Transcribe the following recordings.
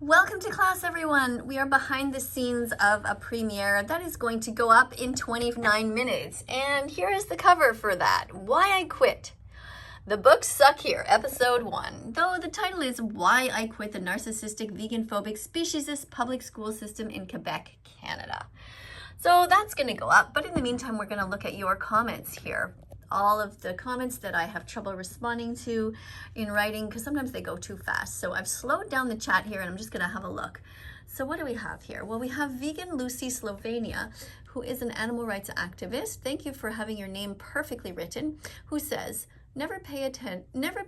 Welcome to class, everyone. We are behind the scenes of a premiere that is going to go up in 29 minutes. And here is the cover for that. Why I Quit. The Books Suck Here, Episode 1. Though the title is Why I Quit the Narcissistic, Vegan-Phobic, Speciesist Public School System in Quebec, Canada. So that's going to go up. But in the meantime, we're going to look at your comments here. All of the comments that I have trouble responding to in writing because sometimes they go too fast. So I've slowed down the chat here and I'm just going to have a look. So what do we have here? Well, we have Vegan Lucy Slovenia, who is an animal rights activist. Thank you for having your name perfectly written, who says, never pay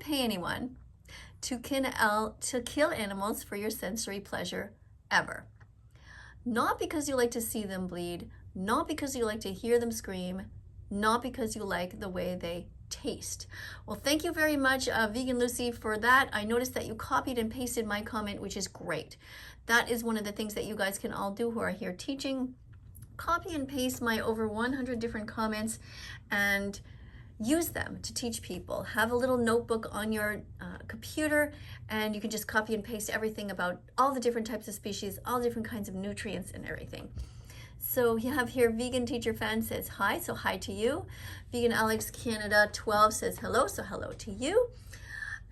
anyone to kill animals for your sensory pleasure ever. Not because you like to see them bleed, not because you like to hear them scream, not because you like the way they taste. Well, thank you very much, Vegan Lucy, for that. I noticed that you copied and pasted my comment, which is great. That is one of the things that you guys can all do who are here teaching. Copy and paste my over 100 different comments and use them to teach people. Have a little notebook on your computer and you can just copy and paste everything about all the different types of species, all different kinds of nutrients and everything. So you have here Vegan Teacher Fan says hi, so hi to you. Vegan Alex Canada 12 says hello, so hello to you.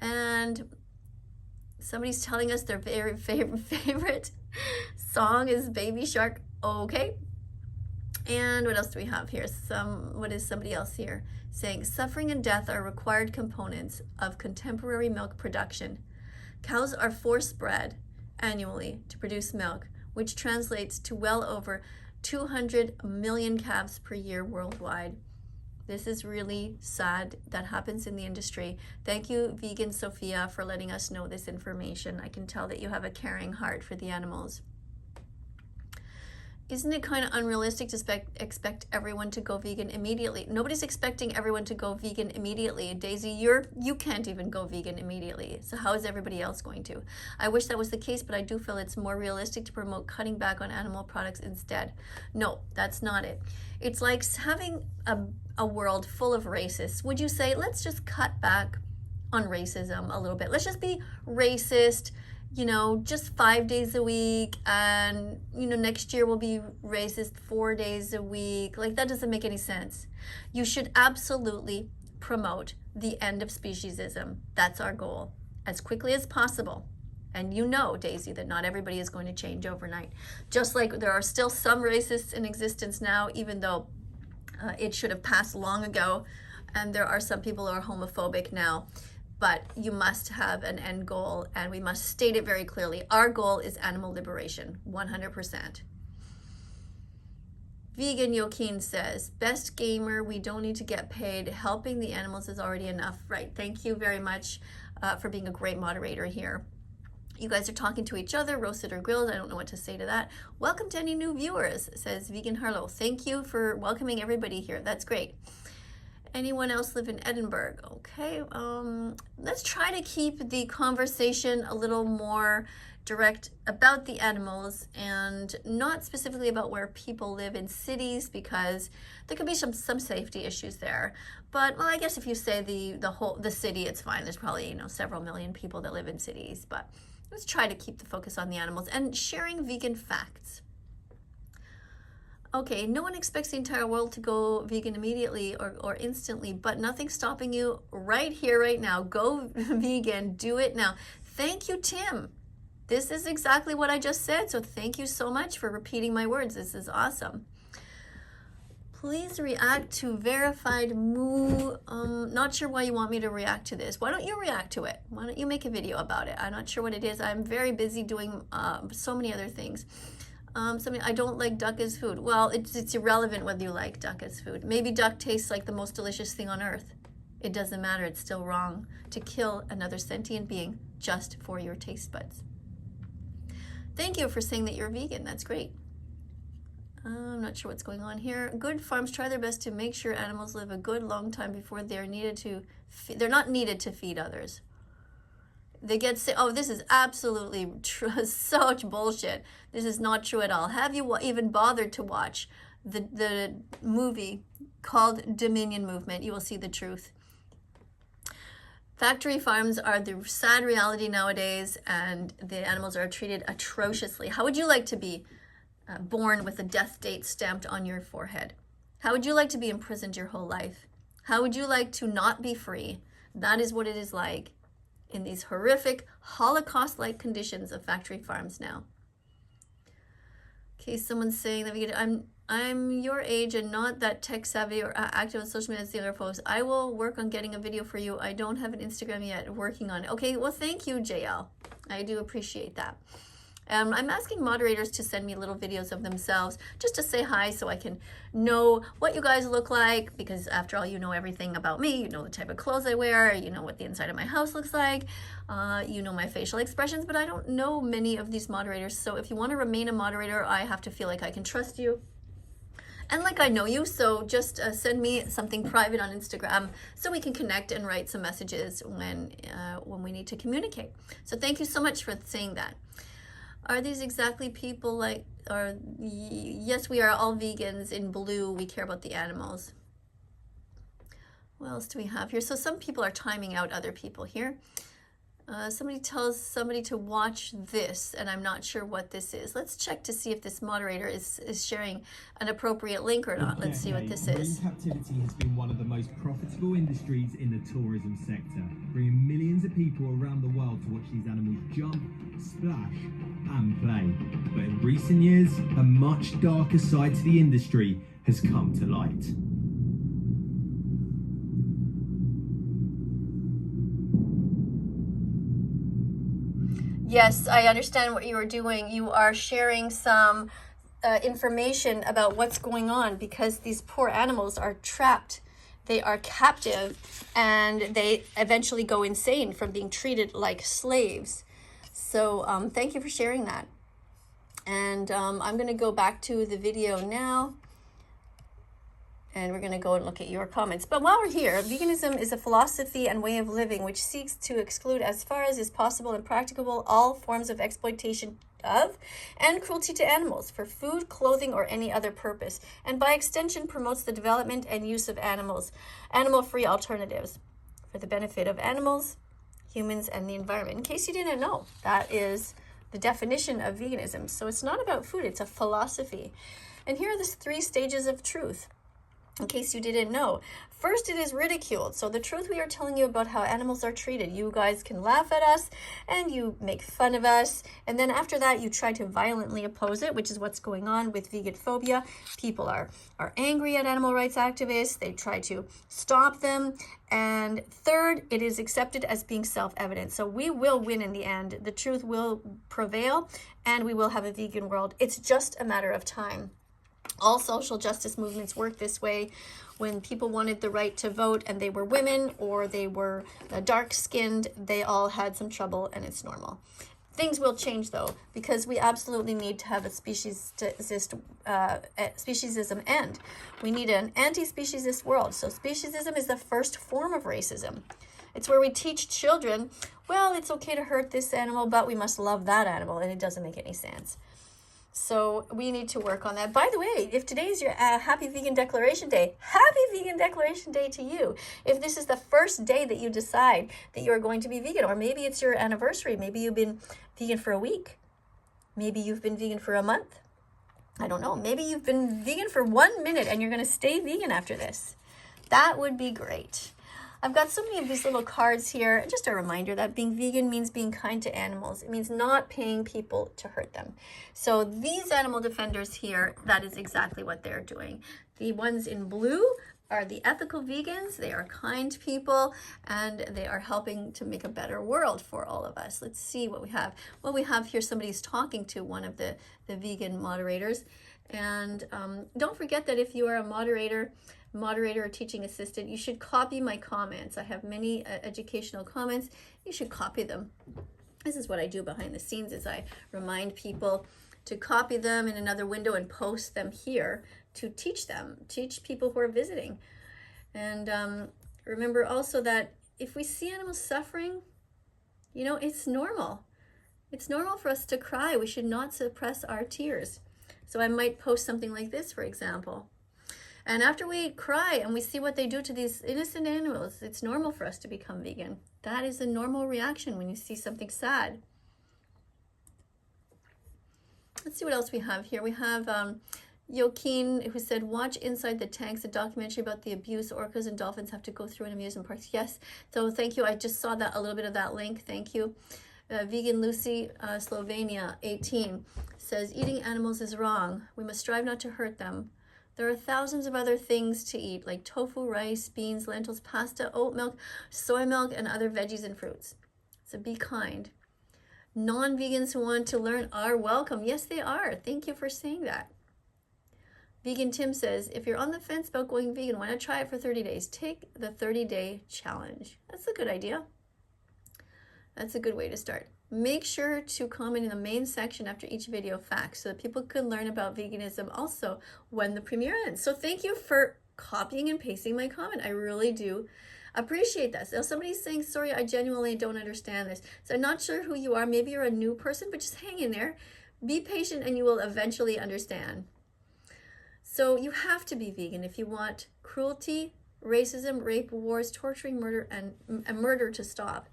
And somebody's telling us their very favorite song is Baby Shark. Okay. And what else do we have here? What is somebody else here saying? Suffering and death are required components of contemporary milk production. Cows are force bred annually to produce milk, which translates to well over 200 million calves per year worldwide. This is really sad that happens in the industry. Thank you, Vegan Sophia, for letting us know this information. I can tell that you have a caring heart for the animals. Isn't it kind of unrealistic to expect everyone to go vegan immediately? Nobody's expecting everyone to go vegan immediately. Daisy, you can't even go vegan immediately. So how is everybody else going to? I wish that was the case, but I do feel it's more realistic to promote cutting back on animal products instead. No, that's not it. It's like having a world full of racists. Would you say, let's just cut back on racism a little bit? Let's just be racist, just 5 days a week, and next year we'll be racist 4 days a week. Like, that doesn't make any sense. You should absolutely promote the end of speciesism. That's our goal, as quickly as possible. And Daisy, that not everybody is going to change overnight. Just like there are still some racists in existence now, even though it should have passed long ago, and there are some people who are homophobic now. But you must have an end goal, and we must state it very clearly. Our goal is animal liberation, 100%. Vegan Joaquin says, best gamer, we don't need to get paid. Helping the animals is already enough. Right, thank you very much for being a great moderator here. You guys are talking to each other, roasted or grilled. I don't know what to say to that. Welcome to any new viewers, says Vegan Harlow. Thank you for welcoming everybody here. That's great. Anyone else live in Edinburgh? Okay, let's try to keep the conversation a little more direct about the animals and not specifically about where people live in cities, because there could be some safety issues there. But, well, I guess if you say the city, it's fine. There's probably, several million people that live in cities, but let's try to keep the focus on the animals and sharing vegan facts. Okay, no one expects the entire world to go vegan immediately or instantly, but nothing's stopping you right here, right now. Go vegan, do it now. Thank you, Tim. This is exactly what I just said, so thank you so much for repeating my words. This is awesome. Please react to verified moo. Not sure why you want me to react to this. Why don't you react to it? Why don't you make a video about it? I'm not sure what it is. I'm very busy doing so many other things. I don't like duck as food. Well, it's irrelevant whether you like duck as food. Maybe duck tastes like the most delicious thing on earth. It doesn't matter. It's still wrong to kill another sentient being just for your taste buds. Thank you for saying that you're vegan. That's great. I'm not sure what's going on here. Good farms try their best to make sure animals live a good long time before they're not needed to feed others. They get sick. Oh, this is absolutely true. Such bullshit. This is not true at all. Have you even bothered to watch the movie called Dominion Movement? You will see the truth. Factory farms are the sad reality nowadays, and the animals are treated atrociously. How would you like to be born with a death date stamped on your forehead? How would you like to be imprisoned your whole life? How would you like to not be free? That is what it is like in these horrific Holocaust-like conditions of factory farms now. Okay, someone's saying that I'm your age and not that tech savvy or active on social media as the other folks. I will work on getting a video for you. I don't have an Instagram yet, working on it. Okay, well, thank you, JL. I do appreciate that. I'm asking moderators to send me little videos of themselves just to say hi so I can know what you guys look like, because after all, you know everything about me. You know the type of clothes I wear, you know what the inside of my house looks like, you know my facial expressions, but I don't know many of these moderators. So if you want to remain a moderator, I have to feel like I can trust you and like I know you. So just send me something private on Instagram so we can connect and write some messages when we need to communicate. So thank you so much for saying that. Are these exactly people like, or yes, we are all vegans in blue. We care about the animals. What else do we have here? So some people are timing out other people here. Somebody tells somebody to watch this, and I'm not sure what this is. Let's check to see if this moderator is sharing an appropriate link or not. Let's see what this is. Marine captivity has been one of the most profitable industries in the tourism sector, bringing millions of people around the world to watch these animals jump, splash, and play. But in recent years, a much darker side to the industry has come to light. Yes, I understand what you are doing. You are sharing some information about what's going on, because these poor animals are trapped. They are captive, and they eventually go insane from being treated like slaves. So thank you for sharing that. And I'm going to go back to the video now. And we're going to go and look at your comments. But while we're here, veganism is a philosophy and way of living which seeks to exclude as far as is possible and practicable all forms of exploitation of and cruelty to animals for food, clothing, or any other purpose, and by extension promotes the development and use of animal-free alternatives for the benefit of animals, humans, and the environment. In case you didn't know, that is the definition of veganism. So it's not about food, it's a philosophy. And here are the 3 stages of truth. In case you didn't know. First, it is ridiculed. So the truth we are telling you about how animals are treated. You guys can laugh at us and you make fun of us. And then after that, you try to violently oppose it, which is what's going on with vegan phobia. People are angry at animal rights activists. They try to stop them. And third, it is accepted as being self-evident. So we will win in the end. The truth will prevail and we will have a vegan world. It's just a matter of time. All social justice movements work this way. When people wanted the right to vote and they were women or they were dark-skinned, they all had some trouble, and it's normal. Things will change, though, because we absolutely need to have a speciesism end. We need an anti-speciesist world. So speciesism is the first form of racism. It's where we teach children, well, it's okay to hurt this animal, but we must love that animal, and it doesn't make any sense. So we need to work on that. By the way, if today is your Happy Vegan Declaration Day, Happy Vegan Declaration Day to you. If this is the first day that you decide that you're going to be vegan, or maybe it's your anniversary, maybe you've been vegan for a week, maybe you've been vegan for a month, I don't know, maybe you've been vegan for 1 minute and you're going to stay vegan after this. That would be great. I've got so many of these little cards here. Just a reminder that being vegan means being kind to animals. It means not paying people to hurt them. So these animal defenders here, that is exactly what they're doing. The ones in blue are the ethical vegans. They are kind people, and they are helping to make a better world for all of us. Let's see what we have. Well, we have here somebody's talking to one of the vegan moderators. And don't forget that if you are a moderator or teaching assistant, you should copy my comments. I have many educational comments. You should copy them. This is what I do behind the scenes, is I remind people to copy them in another window and post them here to teach people who are visiting. And remember also that if we see animals suffering, you know, it's normal. It's normal for us to cry. We should not suppress our tears. So I might post something like this, for example. And after we cry and we see what they do to these innocent animals, it's normal for us to become vegan. That is a normal reaction when you see something sad. Let's see what else we have here. We have Joaquin, who said, watch Inside the Tanks, a documentary about the abuse orcas and dolphins have to go through in amusement parks. Yes, so thank you. I just saw that, a little bit of that link. Thank you. Vegan Lucy, Slovenia, 18, says, eating animals is wrong. We must strive not to hurt them. There are thousands of other things to eat, like tofu, rice, beans, lentils, pasta, oat milk, soy milk, and other veggies and fruits. So be kind. Non-vegans who want to learn are welcome. Yes, they are. Thank you for saying that. Vegan Tim says, if you're on the fence about going vegan, why not try it for 30 days? Take the 30-day challenge. That's a good idea. That's a good way to start. Make sure to comment in the main section after each video facts so that people can learn about veganism also when the premiere ends. So thank you for copying and pasting my comment. I really do appreciate that. So somebody's saying, sorry, I genuinely don't understand this. So I'm not sure who you are. Maybe you're a new person, but just hang in there. Be patient and you will eventually understand. So you have to be vegan if you want cruelty, racism, rape, wars, torturing, murder, and murder to stop.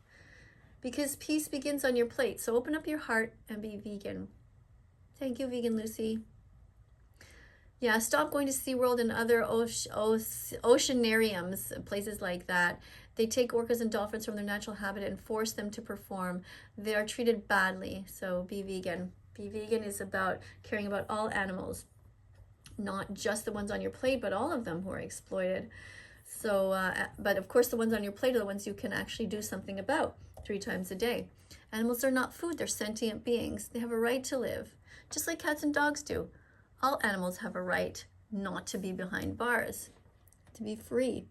Because peace begins on your plate. So open up your heart and be vegan. Thank you, Vegan Lucy. Yeah, stop going to SeaWorld and other oceanariums, places like that. They take orcas and dolphins from their natural habitat and force them to perform. They are treated badly, so be vegan. Be vegan is about caring about all animals, not just the ones on your plate, but all of them who are exploited. So, but of course the ones on your plate are the ones you can actually do something about 3 times a day. Animals are not food, they're sentient beings. They have a right to live, just like cats and dogs do. All animals have a right not to be behind bars, to be free.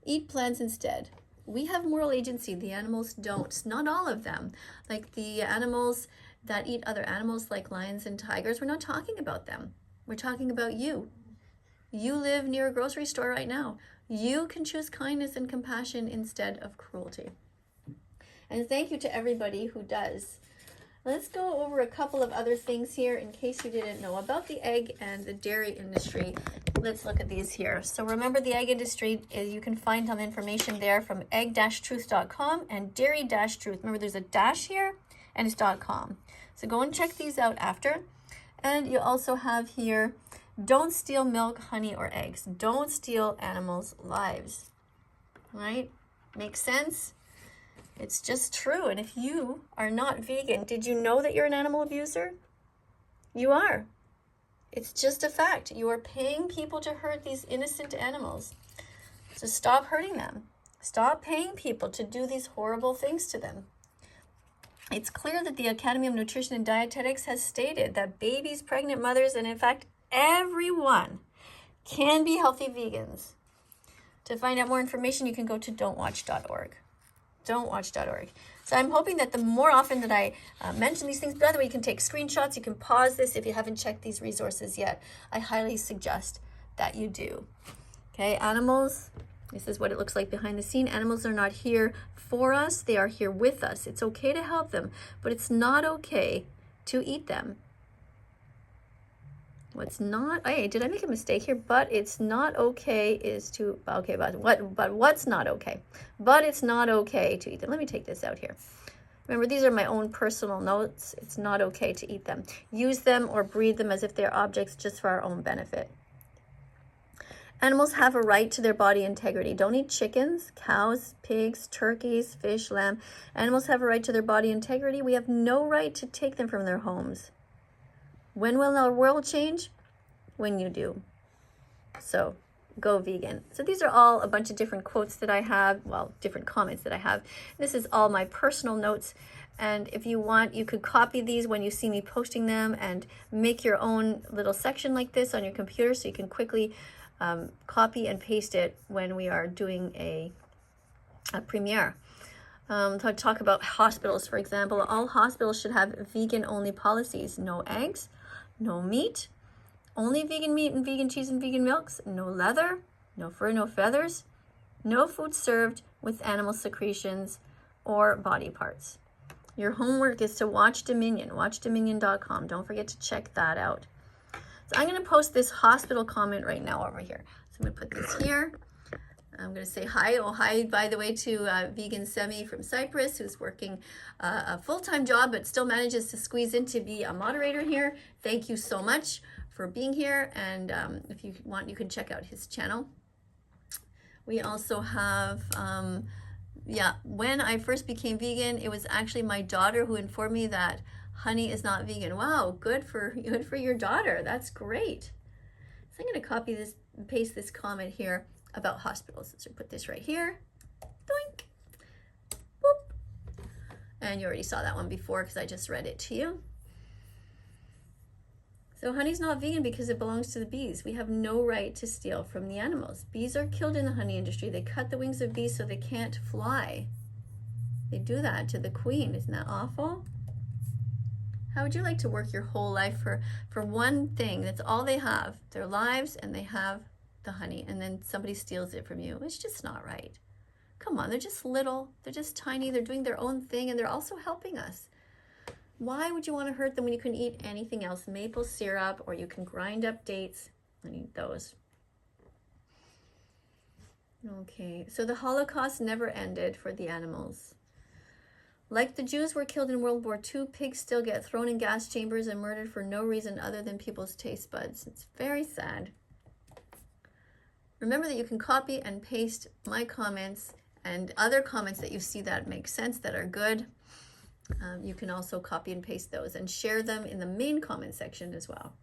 Eat plants instead. We have moral agency, the animals don't. Not all of them. Like the animals that eat other animals like lions and tigers, we're not talking about them. We're talking about you. You live near a grocery store right now. You can choose kindness and compassion instead of cruelty. And thank you to everybody who does. Let's go over a couple of other things here in case you didn't know about the egg and the dairy industry. Let's look at these here. So remember, the egg industry, you can find some information there from egg-truth.com and dairy-truth. Remember, there's a dash here and it's .com. So go and check these out after. And you also have here, don't steal milk, honey, or eggs. Don't steal animals' lives. Right? Makes sense? It's just true. And if you are not vegan, did you know that you're an animal abuser? You are. It's just a fact. You are paying people to hurt these innocent animals. So stop hurting them. Stop paying people to do these horrible things to them. It's clear that the Academy of Nutrition and Dietetics has stated that babies, pregnant mothers, and in fact, everyone can be healthy vegans. To find out more information, you can go to don'twatch.org. Don'twatch.org. So I'm hoping that the more often that I mention these things, by the way, you can take screenshots, you can pause this if you haven't checked these resources yet. I highly suggest that you do. Okay, animals, this is what it looks like behind the scene. Animals are not here for us, they are here with us. It's okay to help them, but it's not okay to eat them. What's not, hey, did I make a mistake here? But it's not okay is to, okay, but what's not okay? But it's not okay to eat them. Let me take this out here. Remember, these are my own personal notes. It's not okay to eat them. Use them or breed them as if they're objects just for our own benefit. Animals have a right to their body integrity. Don't eat chickens, cows, pigs, turkeys, fish, lamb. Animals have a right to their body integrity. We have no right to take them from their homes. When will our world change? When you do. So go vegan. So these are all a bunch of different quotes that I have, well, different comments that I have. This is all my personal notes. And if you want, you could copy these when you see me posting them and make your own little section like this on your computer so you can quickly copy and paste it when we are doing a premiere. To talk about hospitals, for example, all hospitals should have vegan-only policies. No eggs, no meat, only vegan meat and vegan cheese and vegan milks, no leather, no fur, no feathers, no food served with animal secretions or body parts. Your homework is to watch Dominion, watchdominion.com. Don't forget to check that out. So I'm going to post this hospital comment right now over here. So I'm going to put this here. I'm going to say hi. Oh, hi, by the way, to Vegan Semi from Cyprus, who's working a full-time job, but still manages to squeeze in to be a moderator here. Thank you so much for being here. And if you want, you can check out his channel. We also have, when I first became vegan, it was actually my daughter who informed me that honey is not vegan. Wow, good for your daughter. That's great. So I'm going to copy this and paste this comment here about hospitals. So put this right here. Doink. Boop. And you already saw that one before because I just read it to you. So honey's not vegan because it belongs to the bees. We have no right to steal from the animals. Bees are killed in the honey industry. They cut the wings of bees so they can't fly. They do that to the queen. Isn't that awful? How would you like to work your whole life for one thing? That's all they have, their lives, and they have the honey, and then somebody steals it from you. It's just not right. Come on, they're just little, they're just tiny, they're doing their own thing, and they're also helping us. Why would you want to hurt them when you can eat anything else? Maple syrup, or you can grind up dates and eat those. Okay, so the Holocaust never ended for the animals. Like the Jews were killed in World War II, pigs still get thrown in gas chambers and murdered for no reason other than people's taste buds. It's very sad. Remember that you can copy and paste my comments and other comments that you see that make sense, that are good. You can also copy and paste those and share them in the main comment section as well.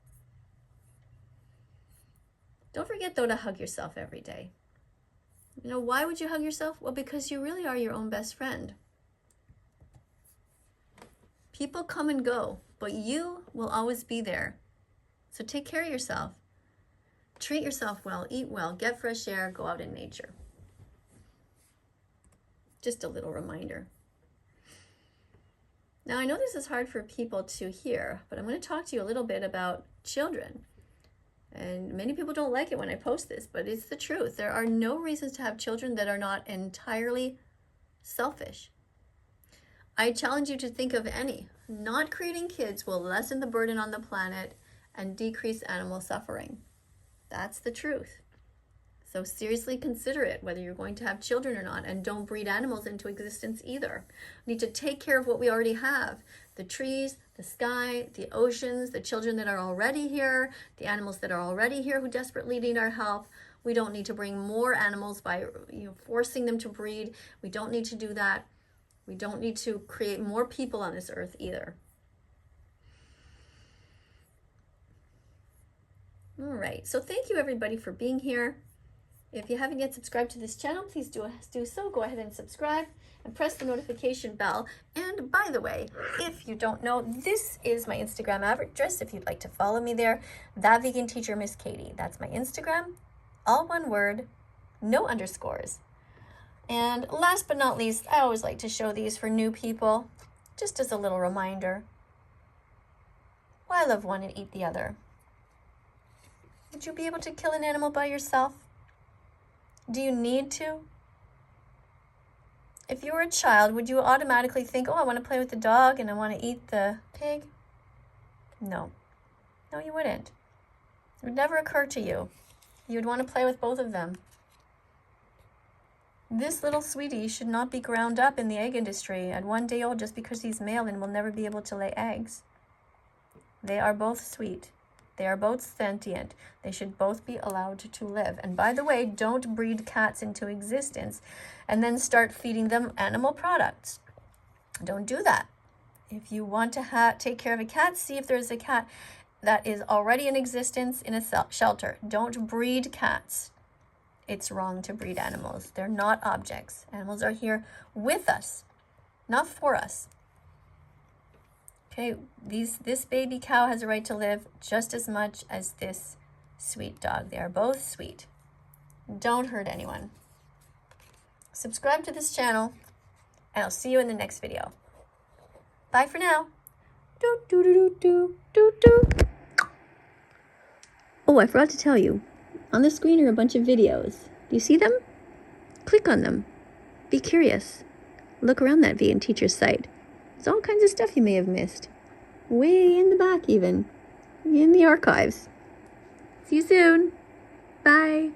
Don't forget, though, to hug yourself every day. You know, why would you hug yourself? Well, because you really are your own best friend. People come and go, but you will always be there. So take care of yourself. Treat yourself well, eat well, get fresh air, go out in nature. Just a little reminder. Now, I know this is hard for people to hear, but I'm going to talk to you a little bit about children. And many people don't like it when I post this, but it's the truth. There are no reasons to have children that are not entirely selfish. I challenge you to think of any. Not creating kids will lessen the burden on the planet and decrease animal suffering. That's the truth. So seriously consider it, whether you're going to have children or not, and don't breed animals into existence either. We need to take care of what we already have. The trees, the sky, the oceans, the children that are already here, the animals that are already here who desperately need our help. We don't need to bring more animals by forcing them to breed. We don't need to do that. We don't need to create more people on this earth either. All right, so thank you everybody for being here. If you haven't yet subscribed to this channel, please do so. Go ahead and subscribe and press the notification bell. And by the way, if you don't know, this is my Instagram address if you'd like to follow me there. That Vegan Teacher Miss KADIE. That's my Instagram, all one word, no underscores. And last but not least, I always like to show these for new people, just as a little reminder. Why love one and eat the other? Would you be able to kill an animal by yourself? Do you need to? If you were a child, would you automatically think, oh, I want to play with the dog and I want to eat the pig? No. No, you wouldn't. It would never occur to you. You would want to play with both of them. This little sweetie should not be ground up in the egg industry at 1 day old just because he's male and will never be able to lay eggs. They are both sweet. They are both sentient. They should both be allowed to live. And by the way, don't breed cats into existence and then start feeding them animal products. Don't do that. If you want to take care of a cat, see if there's a cat that is already in existence in a shelter. Don't breed cats. It's wrong to breed animals. They're not objects. Animals are here with us, not for us. Okay, this baby cow has a right to live just as much as this sweet dog. They are both sweet. Don't hurt anyone. Subscribe to this channel, and I'll see you in the next video. Bye for now. Do, do, do, do, do, do. Oh, I forgot to tell you. On the screen are a bunch of videos. Do you see them? Click on them. Be curious. Look around that vegan teacher's site. There's all kinds of stuff you may have missed. Way in the back even. In the archives. See you soon. Bye.